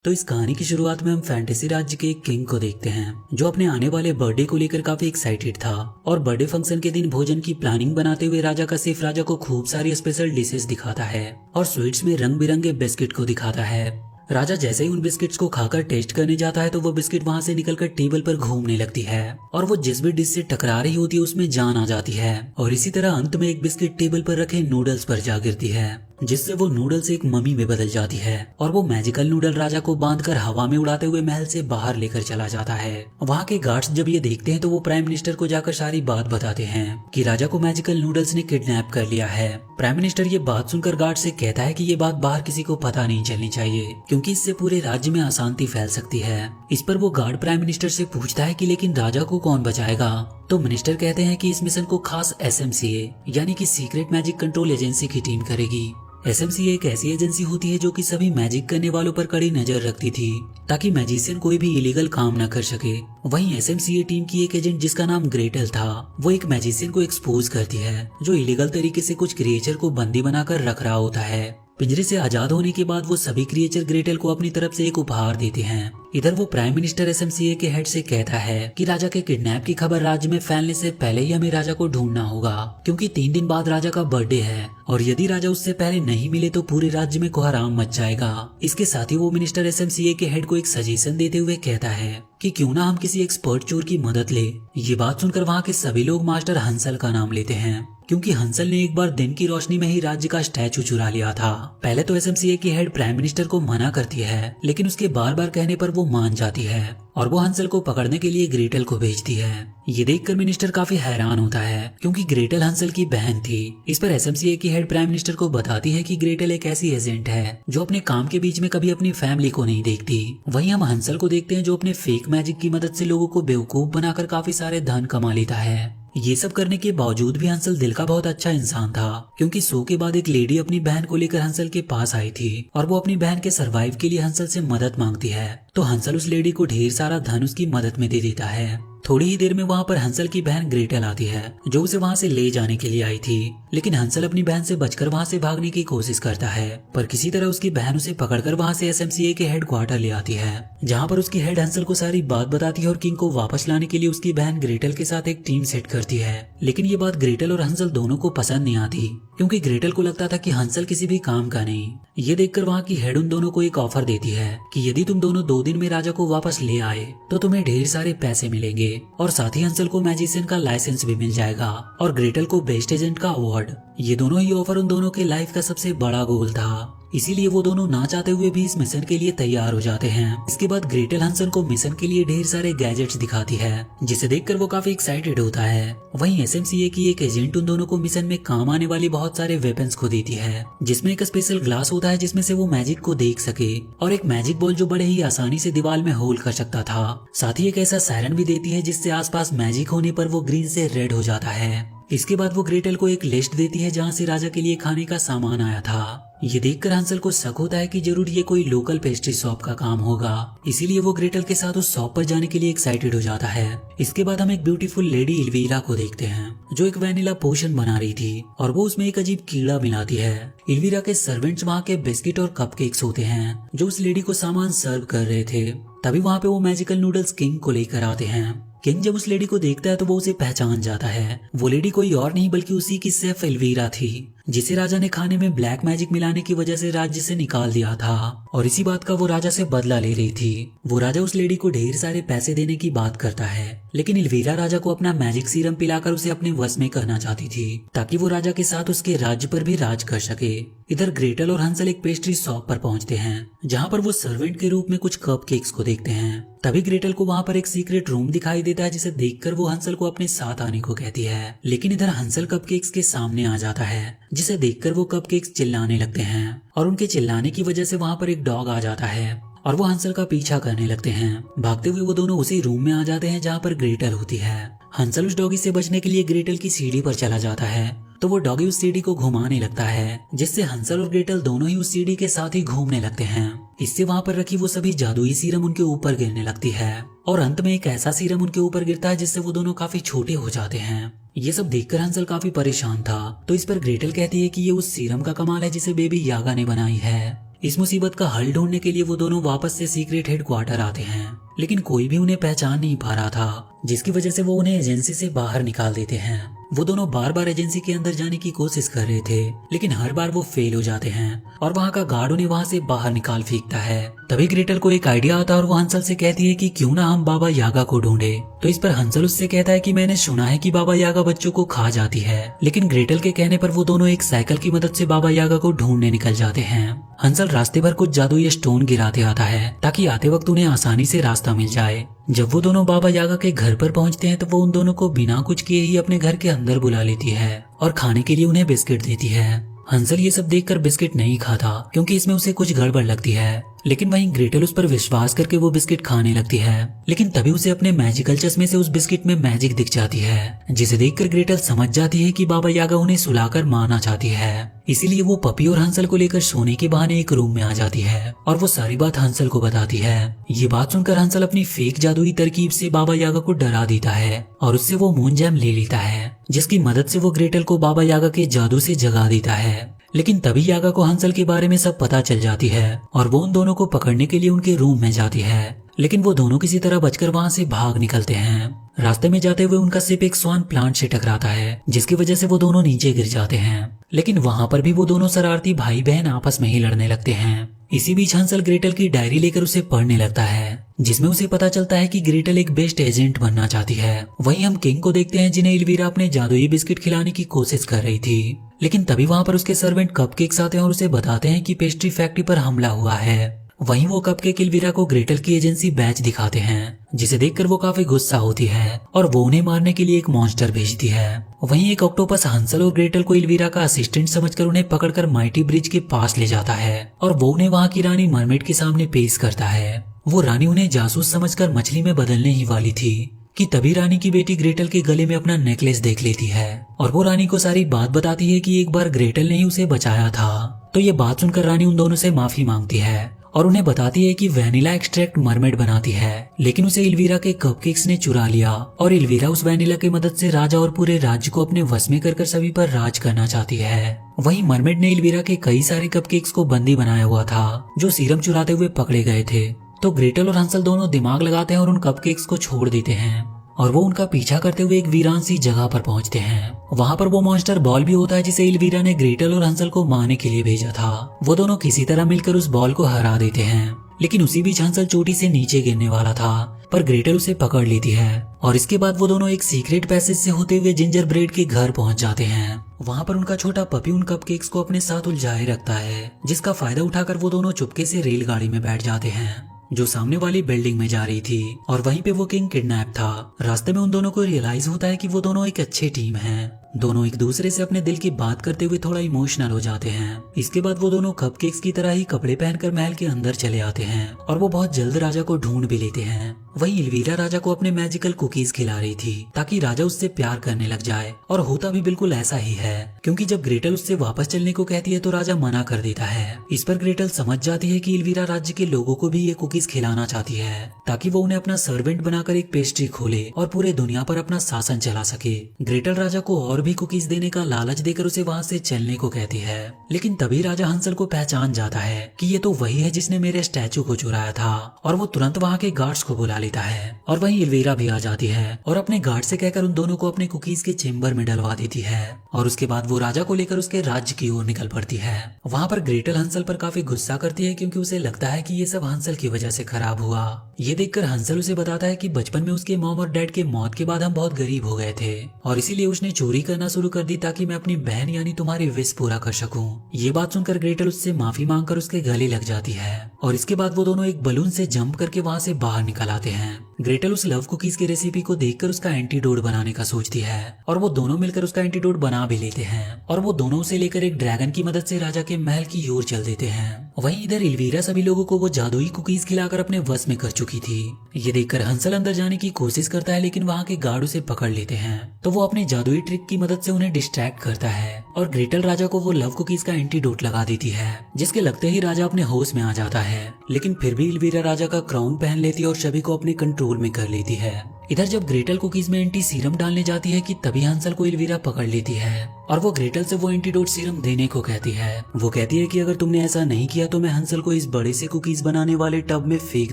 तो इस कहानी की शुरुआत में हम फैंटेसी राज्य के एक किंग को देखते हैं जो अपने आने वाले बर्थडे को लेकर काफी एक्साइटेड था। और बर्थडे फंक्शन के दिन भोजन की प्लानिंग बनाते हुए राजा का सिर्फ राजा को खूब सारी स्पेशल डिशेस दिखाता है और स्वीट्स में रंग बिरंगे बिस्किट को दिखाता है। राजा जैसे ही उन बिस्किट्स को खाकर टेस्ट करने जाता है तो वो बिस्किट वहां से निकलकर टेबल पर घूमने लगती है और वो जिस भी डिश से टकरा रही होती है उसमें जान आ जाती है। और इसी तरह अंत में एक बिस्किट टेबल पर रखे नूडल्स पर जा गिरती है जिससे वो नूडल्स एक मम्मी में बदल जाती है और वो मैजिकल नूडल राजा को बांधकर हवा में उड़ाते हुए महल से बाहर लेकर चला जाता है। वहाँ के गार्ड्स जब ये देखते हैं तो वो प्राइम मिनिस्टर को जाकर सारी बात बताते हैं कि राजा को मैजिकल नूडल्स ने किडनैप कर लिया है। प्राइम मिनिस्टर ये बात सुनकर गार्ड से कहता है कि ये बात बाहर किसी को पता नहीं चलनी चाहिए क्योंकि इससे पूरे राज्य में अशांति फैल सकती है। इस पर वो गार्ड प्राइम मिनिस्टर से पूछता है कि लेकिन राजा को कौन बचाएगा। तो मिनिस्टर कहते हैं कि इस मिशन को खास SMCA यानी कि सीक्रेट मैजिक कंट्रोल एजेंसी की टीम करेगी। SMCA एक ऐसी एजेंसी होती है जो कि सभी मैजिक करने वालों पर कड़ी नजर रखती थी ताकि मैजिशियन कोई भी इलीगल काम न कर सके। वहीं SMCA टीम की एक एजेंट जिसका नाम ग्रेटल था वो एक मैजिशियन को एक्सपोज करती है जो इलीगल तरीके से कुछ क्रिएचर को बंदी बनाकर रख रहा होता है। पिंजरे से आजाद होने के बाद वो सभी क्रिएचर ग्रेटल को अपनी तरफ से एक उपहार देते हैं। इधर वो प्राइम मिनिस्टर SMCA के हेड से कहता है कि राजा के किडनैप की खबर राज्य में फैलने से पहले ही हमें राजा को ढूंढना होगा क्योंकि 3 दिन बाद राजा का बर्थडे है और यदि राजा उससे पहले नहीं मिले तो पूरे राज्य में कोहराम मच जाएगा। इसके साथ ही वो मिनिस्टर SMCA के हेड को एक सजेशन देते हुए कहता है कि क्यों ना हम किसी एक्सपर्ट चोर की मदद ले। ये बात सुनकर वहाँ के सभी लोग मास्टर हंसल का नाम लेते हैं क्योंकि हंसल ने एक बार दिन की रोशनी में ही राज्य का स्टैचू चुरा लिया था। पहले तो SMCA की हेड प्राइम मिनिस्टर को मना करती है लेकिन उसके बार बार कहने पर वो मान जाती है और वो हंसल को पकड़ने के लिए ग्रेटल को भेजती है। ये देखकर मिनिस्टर काफी हैरान होता है क्योंकि ग्रेटल हंसल की बहन थी। इस पर SMCA की हेड प्राइम मिनिस्टर को बताती है कि ग्रेटल एक ऐसी एजेंट है जो अपने काम के बीच में कभी अपनी फैमिली को नहीं देखती। वहीं हम हंसल को देखते हैं जो अपने फेक मैजिक की मदद से लोगों को बेवकूफ बनाकर काफी सारे धन कमा लेता है। ये सब करने के बावजूद भी हंसल दिल का बहुत अच्छा इंसान था क्योंकि शो के बाद एक लेडी अपनी बहन को लेकर हंसल के पास आई थी और वो अपनी बहन के सरवाइव के लिए हंसल से मदद मांगती है। तो हंसल उस लेडी को ढेर सारा धन उसकी मदद में दे देता है। थोड़ी ही देर में वहाँ पर हंसल की बहन ग्रेटल आती है जो उसे वहाँ से ले जाने के लिए आई थी लेकिन हंसल अपनी बहन से बचकर वहाँ से भागने की कोशिश करता है पर किसी तरह उसकी बहन उसे पकड़कर वहाँ से SMCA के हेड क्वार्टर ले आती है जहाँ पर उसकी हेड हंसल को सारी बात बताती है और किंग को वापस लाने के लिए उसकी बहन ग्रेटल के साथ एक टीम सेट करती है। लेकिन ये बात ग्रेटल और हंसल दोनों को पसंद नहीं आती क्योंकि ग्रेटल को लगता था कि हंसल किसी भी काम का नहीं। ये देखकर वहाँ की हेड उन दोनों को एक ऑफर देती है कि यदि तुम दोनों 2 दिन में राजा को वापस ले आए तो तुम्हें ढेर सारे पैसे मिलेंगे और साथ ही हंसल को मैजिशियन का लाइसेंस भी मिल जाएगा और ग्रेटल को बेस्ट एजेंट का अवार्ड। ये दोनों ही ऑफर उन दोनों के लाइफ का सबसे बड़ा गोल था, इसीलिए वो दोनों ना चाहते हुए भी इस मिशन के लिए तैयार हो जाते हैं। इसके बाद ग्रेटल हंसल को मिशन के लिए ढेर सारे गैजेट्स दिखाती है जिसे देखकर वो काफी एक्साइटेड होता है। वहीं SMCA की एक एजेंट उन दोनों को मिशन में काम आने वाली बहुत सारे वेपन्स को देती है जिसमें एक स्पेशल ग्लास होता है जिसमें से वो मैजिक को देख सके और एक मैजिक बॉल जो बड़े ही आसानी से दीवार में होल्ड कर सकता था। साथ ही एक ऐसा सायरन भी देती है जिससे आसपास मैजिक होने पर वो ग्रीन से रेड हो जाता है। इसके बाद वो ग्रेटल को एक लिस्ट देती है जहाँ से राजा के लिए खाने का सामान आया था। ये देखकर हंसल को शक होता है कि जरूर ये कोई लोकल पेस्ट्री शॉप का काम होगा, इसीलिए वो ग्रेटल के साथ उस शॉप पर जाने के लिए एक्साइटेड हो जाता है। इसके बाद हम एक ब्यूटीफुल लेडी इल्वीरा को देखते हैं जो एक वैनिला पोशन बना रही थी और वो उसमें एक अजीब कीड़ा मिलाती है। इल्वीरा के सर्वेंट्स वहाँ के बिस्किट और कपकेक्स होते हैं जो उस लेडी को सामान सर्व कर रहे थे। तभी वहाँ पे वो मैजिकल नूडल्स किंग को लेकर आते हैं। किंग जब उस लेडी को देखता है तो वो उसे पहचान जाता है। वो लेडी कोई और नहीं बल्कि उसी की शेफ इल्वीरा थी जिसे राजा ने खाने में ब्लैक मैजिक मिलाने की वजह से राज्य से निकाल दिया था और इसी बात का वो राजा से बदला ले रही थी। वो राजा उस लेडी को ढेर सारे पैसे देने की बात करता है लेकिन इल्वीरा राजा को अपना मैजिक सीरम पिलाकर उसे अपने वश में करना चाहती थी ताकि वो राजा के साथ उसके राज्य पर भी राज कर सके। इधर ग्रेटल और हंसल एक पेस्ट्री शॉप पर पहुंचते हैं जहाँ पर वो सर्वेंट के रूप में कुछ कपकेक्स को देखते हैं। तभी ग्रेटल को वहाँ पर एक सीक्रेट रूम दिखाई देता है जिसे देखकर वो हंसल को अपने साथ आने को कहती है लेकिन इधर हंसल कपकेक्स के सामने आ जाता है जिसे देखकर वो कपकेक्स चिल्लाने लगते हैं और उनके चिल्लाने की वजह से वहाँ पर एक डॉग आ जाता है और वो हंसल का पीछा करने लगते हैं। भागते हुए वो दोनों उसी रूम में आ जाते हैं जहाँ पर ग्रेटल होती है। हंसल उस डॉगी से बचने के लिए ग्रेटल की सीढ़ी पर चला जाता है तो वो डॉगी उस सीढ़ी को घुमाने लगता है जिससे हंसल और ग्रेटल दोनों ही उस सीढ़ी के साथ ही घूमने लगते हैं। इससे वहाँ पर रखी वो सभी जादुई सीरम उनके ऊपर गिरने लगती है और अंत में एक ऐसा सीरम उनके ऊपर गिरता है जिससे वो दोनों काफी छोटे हो जाते हैं। ये सब देखकर हंसल काफी परेशान था तो इस पर ग्रेटल कहती है कि ये उस सीरम का कमाल है जिसे बेबी यागा ने बनाई है। इस मुसीबत का हल ढूंढने के लिए वो दोनों वापस से सीक्रेट हेडक्वार्टर आते हैं, लेकिन कोई भी उन्हें पहचान नहीं पा रहा था, जिसकी वजह से वो उन्हें एजेंसी से बाहर निकाल देते हैं। वो दोनों बार बार एजेंसी के अंदर जाने की कोशिश कर रहे थे, लेकिन हर बार वो फेल हो जाते हैं और वहाँ का गार्ड उन्हें वहाँ से बाहर निकाल फेंकता है। तभी ग्रेटल को एक आइडिया आता है और वो हंसल से कहती है कि क्यों ना हम बाबा यागा को ढूंढे। तो इस पर हंसल उससे कहता है कि मैंने सुना है कि बाबा यागा बच्चों को खा जाती है, लेकिन ग्रेटल के कहने पर वो दोनों एक साइकिल की मदद से बाबा यागा को ढूंढने निकल जाते हैं। हंसल रास्ते भर कुछ जादुई स्टोन गिराते आता है ताकि आते वक्त उन्हें आसानी से रास्ता मिल जाए। जब वो दोनों बाबा यागा के घर पर पहुंचते हैं तो वो उन दोनों को बिना कुछ किए ही अपने घर के अंदर बुला लेती है और खाने के लिए उन्हें बिस्किट देती है। हंसल ये सब देखकर बिस्किट नहीं खाता क्योंकि इसमें उसे कुछ गड़बड़ लगती है, लेकिन वहीं ग्रेटल उस पर विश्वास करके वो बिस्किट खाने लगती है। लेकिन तभी उसे अपने मैजिकल चश्मे से उस बिस्किट में मैजिक दिख जाती है, जिसे देखकर ग्रेटल समझ जाती है कि बाबा यागा उन्हें सुलाकर मारना चाहती है। इसीलिए वो पपी और हंसल को लेकर सोने के बहाने एक रूम में आ जाती है और वो सारी बात हंसल को बताती है। ये बात सुनकर हंसल अपनी फेक जादुई तरकीब से बाबा यागा को डरा देता है और उससे वो मून जैम ले लेता है, जिसकी मदद से वो ग्रेटल को बाबा यागा के जादू से जगा देता है। लेकिन तभी यागा को हंसल के बारे में सब पता चल जाती है और वो उन दोनों को पकड़ने के लिए उनके रूम में जाती है, लेकिन वो दोनों किसी तरह बचकर वहाँ से भाग निकलते हैं। रास्ते में जाते हुए उनका सिप एक स्वान प्लांट से टकराता है, जिसकी वजह से वो दोनों नीचे गिर जाते हैं। लेकिन वहाँ पर भी वो दोनों शरारती भाई बहन आपस में ही लड़ने लगते हैं। इसी बीच हंसल ग्रेटल की डायरी लेकर उसे पढ़ने लगता है, जिसमें उसे पता चलता है कि ग्रेटल एक बेस्ट एजेंट बनना चाहती है। वहीं हम किंग को देखते हैं जिन्हें एल्वीरा अपने जादुई बिस्किट खिलाने की कोशिश कर रही थी, लेकिन तभी वहाँ पर उसके सर्वेंट कपकेक्स आते हैं और उसे बताते हैं कि पेस्ट्री फैक्ट्री पर हमला हुआ है। वहीं वो कपकेक एल्वीरा को ग्रेटल की एजेंसी बैच दिखाते हैं, जिसे देखकर वो काफी गुस्सा होती है और वो उन्हें मारने के लिए एक मॉन्स्टर भेजती है। वहीं एक ऑक्टोपस हंसल और ग्रेटल को एल्वीरा का असिस्टेंट समझकर उन्हें पकड़कर माइटी ब्रिज के पास ले जाता है और वो उन्हें वहाँ की रानी मरमेड के सामने पेश करता है। वो रानी उन्हें जासूस समझकर मछली में बदलने ही वाली थी कि तभी रानी की बेटी ग्रेटल के गले में अपना नेकलेस देख लेती है और वो रानी को सारी बात बताती है कि एक बार ग्रेटल ने ही उसे बचाया था। तो ये बात सुनकर रानी उन दोनों से माफी मांगती है और उन्हें बताती है कि वैनिला एक्सट्रैक्ट मरमेड बनाती है, लेकिन उसे एल्वीरा के कपकेक्स ने चुरा लिया और एल्वीरा उस वैनिला की मदद से राजा और पूरे राज्य को अपने वश में कर सभी पर राज करना चाहती है। वहीं मरमेड ने एल्वीरा के कई सारे कपकेक्स को बंदी बनाया हुआ था जो सीरम चुराते हुए पकड़े गए थे। तो ग्रेटल और हंसल दोनों दिमाग लगाते हैं और उन कपकेक्स को छोड़ देते हैं और वो उनका पीछा करते हुए एक वीरान सी जगह पर पहुंचते हैं। वहाँ पर वो मॉन्स्टर बॉल भी होता है जिसे एल्वीरा ने ग्रेटल और हंसल को मारने के लिए भेजा था। वो दोनों किसी तरह मिलकर उस बॉल को हरा देते हैं, लेकिन उसी बीच हंसल चोटी से नीचे गिरने वाला था, पर ग्रेटल उसे पकड़ लेती है और इसके बाद वो दोनों एक सीक्रेट पैसेज से होते हुए जिंजर ब्रेड के घर पहुंच जाते हैं। वहाँ पर उनका छोटा पपी उन कपकेक्स को अपने साथ उलझाए रखता है, जिसका फायदा उठाकर वो दोनों चुपके से रेलगाड़ी में बैठ जाते हैं जो सामने वाली बिल्डिंग में जा रही थी और वहीं पे वो किंग किडनैप था। रास्ते में उन दोनों को रियलाइज होता है कि वो दोनों एक अच्छे टीम हैं। दोनों एक दूसरे से अपने दिल की बात करते हुए थोड़ा इमोशनल हो जाते हैं। इसके बाद वो दोनों कपकेक्स की तरह ही कपड़े पहनकर महल के अंदर चले आते हैं और वो बहुत जल्द राजा को ढूंढ भी लेते हैं। वहीं एल्वीरा राजा को अपने मैजिकल कुकीज खिला रही थी ताकि राजा उससे प्यार करने लग जाए, और होता भी बिल्कुल ऐसा ही है क्योंकि जब ग्रेटल उससे वापस चलने को कहती है तो राजा मना कर देता है। इस पर ग्रेटल समझ जाती है कि एल्वीरा राज्य के लोगों को भी ये कुकीज खिलाना चाहती है ताकि वो उन्हें अपना सर्वेंट बनाकर एक पेस्ट्री खोले और पूरे दुनिया पर अपना शासन चला सके। ग्रेटल राजा को और भी कुकीज देने का लालच देकर उसे वहाँ से चलने को कहती है, लेकिन तभी राजा हंसल को पहचान जाता है कि ये तो वही है जिसने मेरे स्टैचू को चुराया था और वो तुरंत वहाँ के गार्ड्स को बुला लेता है। और वहीं एल्वीरा भी आ जाती है और अपने गार्ड से कहकर उन दोनों को अपने कुकीज के चेम्बर में डलवा देती है और उसके बाद वो राजा को लेकर उसके राज्य की ओर निकल पड़ती है। वहाँ पर ग्रेटल हंसल पर काफी गुस्सा करती है क्योंकि उसे लगता है कि ये सब हंसल की वजह से खराब हुआ। ये देखकर हंसल उसे बताता है कि बचपन में उसके मॉम और डैड के मौत के बाद हम बहुत गरीब हो गए थे और इसीलिए उसने चोरी करना शुरू कर दी ताकि मैं अपनी बहन यानी तुम्हारी विश पूरा कर सकूं। ये बात सुनकर ग्रेटल उससे माफी मांगकर उसके गले लग जाती है और इसके बाद वो दोनों एक बलून से जंप करके वहाँ से बाहर निकल आते हैं। ग्रेटल उस लव कुकीज की रेसिपी को देखकर उसका एंटीडोट बनाने का सोचती है और वो दोनों मिलकर उसका एंटीडोट बना भी लेते हैं और वो दोनों उसे लेकर एक ड्रैगन की मदद से राजा के महल की ओर चल देते हैं। वहीं इधर एल्वीरा सभी लोगों को वो जादुई कुकीज खिलाकर अपने वश में कर चुकी थी। ये देखकर हंसल अंदर जाने की कोशिश करता है, लेकिन वहाँ के गार्ड उसे पकड़ लेते हैं तो वो अपनी जादुई ट्रिक की मदद से उन्हें डिस्ट्रैक्ट करता है और ग्रेटल राजा को वो लव कुकीज का एंटीडोट लगा देती है, जिसके लगते ही राजा अपने होश में आ जाता है। लेकिन फिर भी एल्वीरा राजा का क्राउन पहन लेती है और सभी को अपने कंट्रोल में कर लेती है। इधर जब ग्रेटल कुकीज में एंटी सीरम डालने जाती है कि तभी हंसल को एल्वीरा पकड़ लेती है और वो ग्रेटल से वो एंटीडोट सीरम देने को कहती है। वो कहती है कि अगर तुमने ऐसा नहीं किया तो मैं हंसल को इस बड़े से कुकीज बनाने वाले टब में फेंक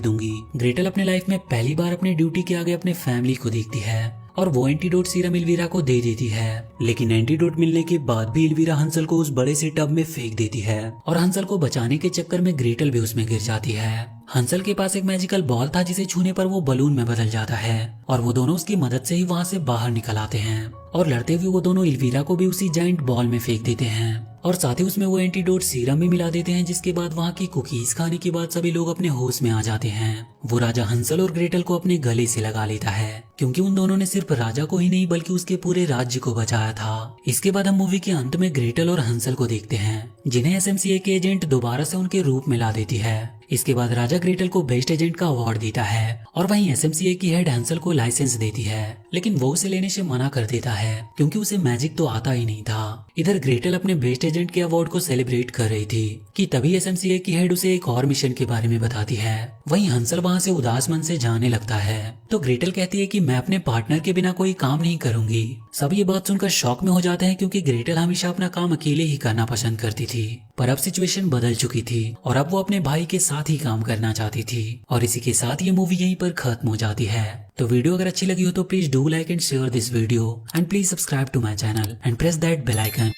दूंगी। ग्रेटल अपने लाइफ में पहली बार अपने ड्यूटी के आगे अपने फैमिली को देखती है और वो एंटीडोट सीरम एल्वीरा को दे देती है। लेकिन एंटीडोट मिलने के बाद भी एल्वीरा हंसल को उस बड़े से टब में फेंक देती है और हंसल को बचाने के चक्कर में ग्रेटल भी उसमें गिर जाती है। हंसल के पास एक मैजिकल बॉल था जिसे छूने पर वो बलून में बदल जाता है और वो दोनों उसकी मदद से ही वहाँ से बाहर निकल आते हैं और लड़ते हुए वो दोनों एल्वीरा को भी उसी जाइंट बॉल में फेंक देते हैं और साथ ही उसमें वो एंटीडोट सीरम भी मिला देते हैं, जिसके बाद वहाँ की कुकीज खाने के बाद सभी लोग अपने होश में आ जाते हैं। वो राजा हंसल और ग्रेटल को अपने गले से लगा लेता है क्योंकि उन दोनों ने सिर्फ राजा को ही नहीं बल्कि उसके पूरे राज्य को बचाया था। इसके बाद हम मूवी के अंत में ग्रेटल और हंसल को देखते हैं जिन्हें एसएमसीए के एजेंट दोबारा से उनके रूप में ला देती है। इसके बाद राजा ग्रेटल को बेस्ट एजेंट का अवार्ड देता है और वहीं एसएमसीए की हेड हंसल को लाइसेंस देती है, लेकिन वो उसे लेने से मना कर देता है क्योंकि उसे मैजिक तो आता ही नहीं था। इधर ग्रेटल अपने बेस्ट एजेंट के अवार्ड को सेलिब्रेट कर रही थी कि तभी एसएमसीए की हेड उसे एक और मिशन के बारे में बताती है। वहीं हंसल वहाँ से उदास मन से जाने लगता है तो ग्रेटल कहती है कि मैं अपने पार्टनर के बिना कोई काम नहीं करूंगी। सब ये बात सुनकर शॉक में हो जाते हैं क्योंकि ग्रेटल हमेशा अपना काम अकेले ही करना पसंद करती थी, पर अब सिचुएशन बदल चुकी थी और अब वो अपने भाई के साथ ही काम करना चाहती थी। और इसी के साथ ये मूवी यहीं पर खत्म हो जाती है। तो वीडियो अगर अच्छी लगी हो तो please do like and share this video and please subscribe to my channel and press that bell icon.